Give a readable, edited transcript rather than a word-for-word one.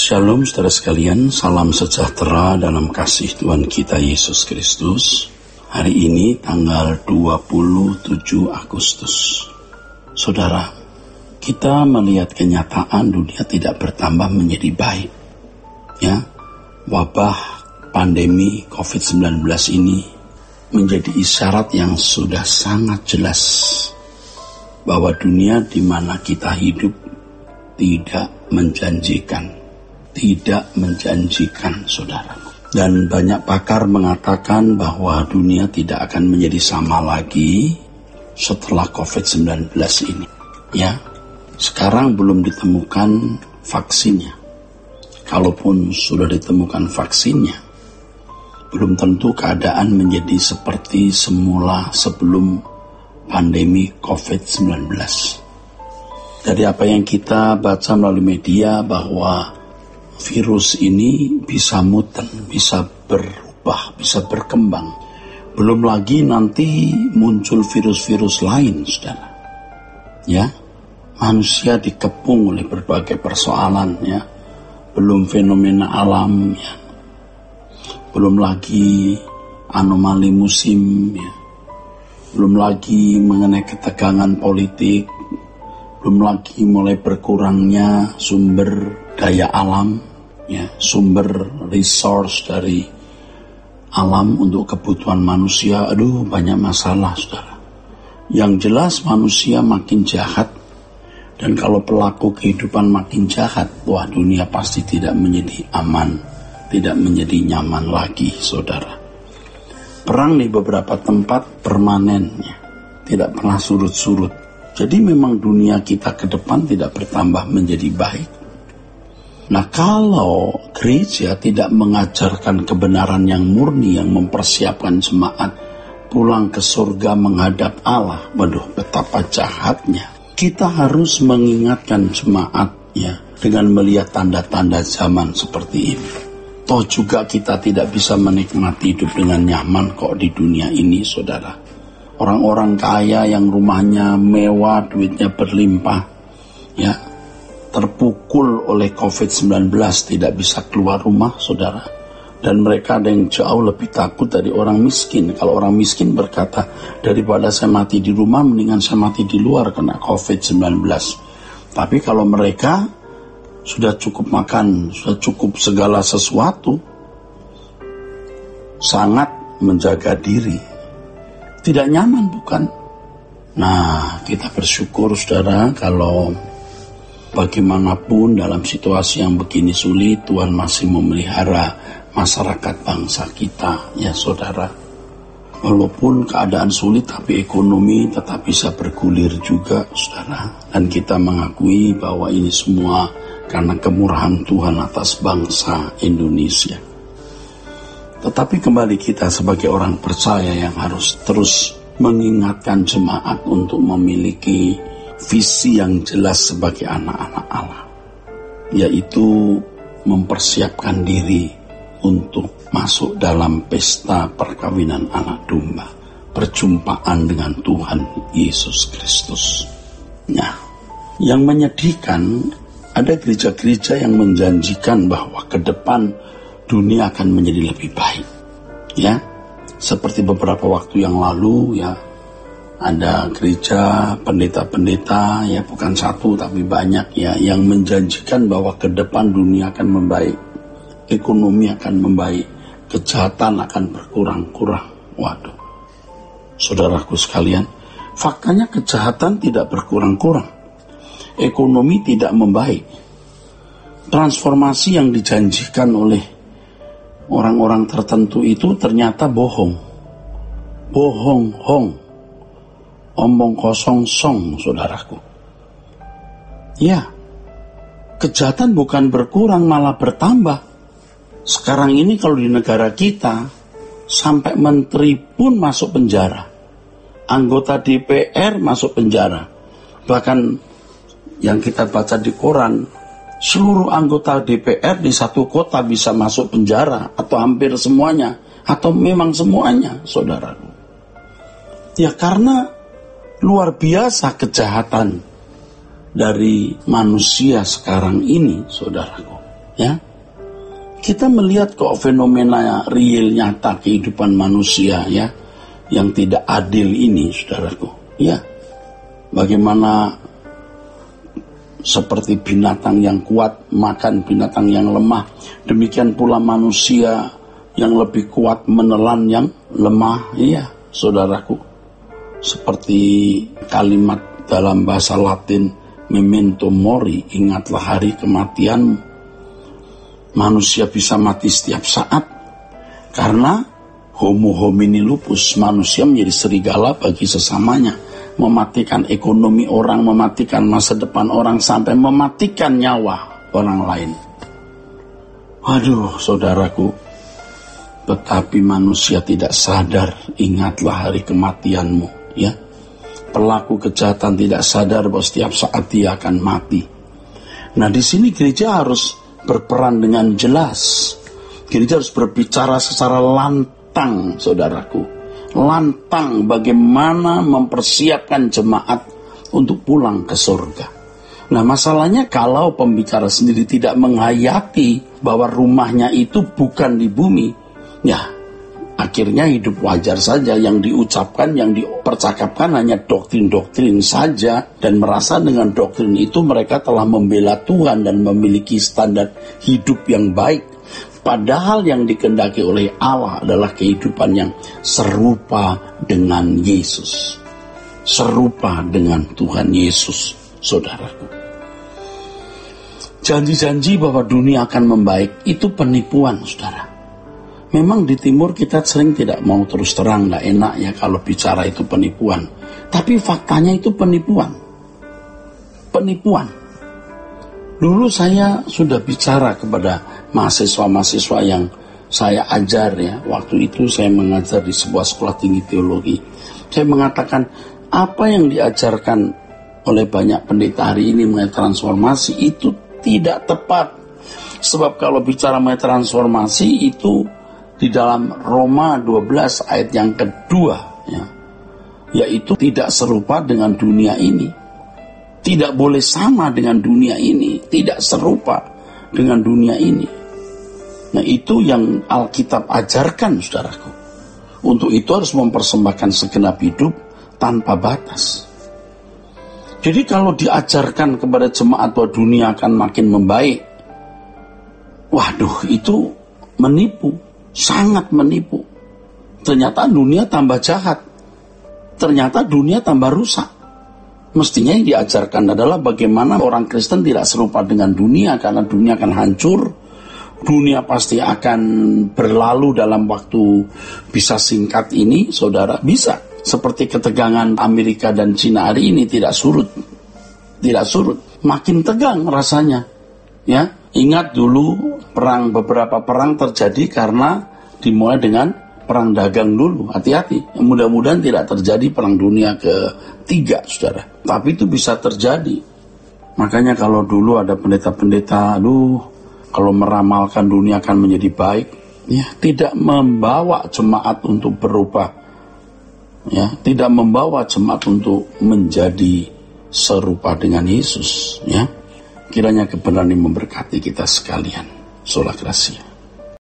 Shalom saudara sekalian, salam sejahtera dalam kasih Tuhan kita Yesus Kristus. Hari ini tanggal 27 Agustus. Saudara, kita melihat kenyataan dunia tidak bertambah menjadi baik. Ya, wabah pandemi COVID-19 ini menjadi isyarat yang sudah sangat jelas bahwa dunia di mana kita hidup tidak menjanjikan, saudara. Dan banyak pakar mengatakan bahwa dunia tidak akan menjadi sama lagi setelah COVID-19 ini. Ya, sekarang belum ditemukan vaksinnya. Kalaupun sudah ditemukan vaksinnya, belum tentu keadaan menjadi seperti semula sebelum pandemi COVID-19. Dari apa yang kita baca melalui media bahwa virus ini bisa mutan, bisa berubah, bisa berkembang. Belum lagi nanti muncul virus-virus lain, saudara. Ya, manusia dikepung oleh berbagai persoalan, ya. Belum fenomena alam, ya. Belum lagi anomali musim, ya. Belum lagi mengenai ketegangan politik. Belum lagi mulai berkurangnya sumber daya alam, ya, sumber resource dari alam untuk kebutuhan manusia. Aduh, banyak masalah, saudara. Yang jelas manusia makin jahat, dan kalau pelaku kehidupan makin jahat, wah, dunia pasti tidak menjadi aman, tidak menjadi nyaman lagi, saudara. Perang di beberapa tempat permanen, ya, tidak pernah surut-surut. Jadi memang dunia kita ke depan tidak bertambah menjadi baik. Nah, kalau gereja tidak mengajarkan kebenaran yang murni, yang mempersiapkan jemaat pulang ke surga menghadap Allah, waduh, betapa jahatnya. Kita harus mengingatkan jemaat, ya, dengan melihat tanda-tanda zaman seperti ini. Toh juga kita tidak bisa menikmati hidup dengan nyaman kok di dunia ini, saudara. Orang-orang kaya yang rumahnya mewah, duitnya berlimpah, ya, terpukul oleh COVID-19, tidak bisa keluar rumah, saudara. Dan mereka ada yang jauh lebih takut dari orang miskin. Kalau orang miskin berkata, daripada saya mati di rumah, mendingan saya mati di luar kena COVID-19. Tapi kalau mereka sudah cukup makan, sudah cukup segala sesuatu, sangat menjaga diri. Tidak nyaman, bukan? Nah, kita bersyukur, saudara, kalau bagaimanapun dalam situasi yang begini sulit, Tuhan masih memelihara masyarakat bangsa kita, ya saudara. Walaupun keadaan sulit, tapi ekonomi tetap bisa bergulir juga, saudara. Dan kita mengakui bahwa ini semua karena kemurahan Tuhan atas bangsa Indonesia. Tetapi kembali kita sebagai orang percaya yang harus terus mengingatkan jemaat untuk memiliki visi yang jelas sebagai anak-anak Allah, yaitu mempersiapkan diri untuk masuk dalam pesta perkawinan anak domba, perjumpaan dengan Tuhan Yesus Kristus. Nah, yang menyedihkan, ada gereja-gereja yang menjanjikan bahwa ke depan dunia akan menjadi lebih baik, ya. Seperti beberapa waktu yang lalu, ya, ada gereja, pendeta-pendeta, ya, bukan satu tapi banyak, ya, yang menjanjikan bahwa ke depan dunia akan membaik, ekonomi akan membaik, kejahatan akan berkurang-kurang. Waduh, saudaraku sekalian, faktanya kejahatan tidak berkurang-kurang, ekonomi tidak membaik. Transformasi yang dijanjikan oleh orang-orang tertentu itu ternyata bohong, omong kosong song, saudaraku. Ya, kejahatan bukan berkurang, malah bertambah. Sekarang ini kalau di negara kita, sampai menteri pun masuk penjara, anggota DPR masuk penjara. Bahkan yang kita baca di koran, seluruh anggota DPR di satu kota bisa masuk penjara, atau hampir semuanya, atau memang semuanya, saudaraku. Ya, karena luar biasa kejahatan dari manusia sekarang ini, saudaraku. Ya, kita melihat kok fenomena real nyata kehidupan manusia ya, yang tidak adil ini, saudaraku. Ya, bagaimana seperti binatang yang kuat makan binatang yang lemah, demikian pula manusia yang lebih kuat menelan yang lemah. Iya, saudaraku. Seperti kalimat dalam bahasa Latin, memento mori, ingatlah hari kematianmu. Manusia bisa mati setiap saat karena homo homini lupus, manusia menjadi serigala bagi sesamanya, mematikan ekonomi orang, mematikan masa depan orang, sampai mematikan nyawa orang lain. Waduh, saudaraku, tetapi manusia tidak sadar, ingatlah hari kematianmu, ya. Pelaku kejahatan tidak sadar bahwa setiap saat dia akan mati. Nah, di sini gereja harus berperan dengan jelas. Gereja harus berbicara secara lantang, saudaraku. Lantang bagaimana mempersiapkan jemaat untuk pulang ke surga. Nah, masalahnya kalau pembicara sendiri tidak menghayati bahwa rumahnya itu bukan di bumi, ya akhirnya hidup wajar saja, yang diucapkan, yang dipercakapkan hanya doktrin-doktrin saja, dan merasa dengan doktrin itu mereka telah membela Tuhan dan memiliki standar hidup yang baik. Padahal yang dikehendaki oleh Allah adalah kehidupan yang serupa dengan Yesus, serupa dengan Tuhan Yesus, saudaraku. Janji-janji bahwa dunia akan membaik itu penipuan, saudara. Memang di timur kita sering tidak mau terus terang, gak enak ya kalau bicara itu penipuan. Tapi faktanya itu penipuan. Penipuan. Dulu saya sudah bicara kepada mahasiswa-mahasiswa yang saya ajar ya. Waktu itu saya mengajar di sebuah sekolah tinggi teologi. Saya mengatakan apa yang diajarkan oleh banyak pendeta hari ini mengenai transformasi itu tidak tepat. Sebab kalau bicara mengenai transformasi itu di dalam Roma 12 ayat yang kedua, ya, yaitu tidak serupa dengan dunia ini, tidak boleh sama dengan dunia ini, tidak serupa dengan dunia ini. Nah, itu yang Alkitab ajarkan, saudaraku. Untuk itu harus mempersembahkan segenap hidup tanpa batas. Jadi kalau diajarkan kepada jemaat bahwa dunia akan makin membaik, waduh, itu menipu. Sangat menipu. Ternyata dunia tambah jahat. Ternyata dunia tambah rusak. Mestinya yang diajarkan adalah bagaimana orang Kristen tidak serupa dengan dunia, karena dunia akan hancur. Dunia pasti akan berlalu dalam waktu bisa singkat ini, saudara. Bisa. Seperti ketegangan Amerika dan Cina hari ini tidak surut. Tidak surut. Makin tegang rasanya. Ya. Ingat dulu beberapa perang terjadi karena dimulai dengan perang dagang dulu. Hati-hati, mudah-mudahan tidak terjadi perang dunia ketiga, saudara. Tapi itu bisa terjadi. Makanya kalau dulu ada pendeta-pendeta, kalau meramalkan dunia akan menjadi baik, ya tidak membawa jemaat untuk berubah, ya tidak membawa jemaat untuk menjadi serupa dengan Yesus, ya. Kiranya kebenaran ini memberkati kita sekalian. Sola Gracia.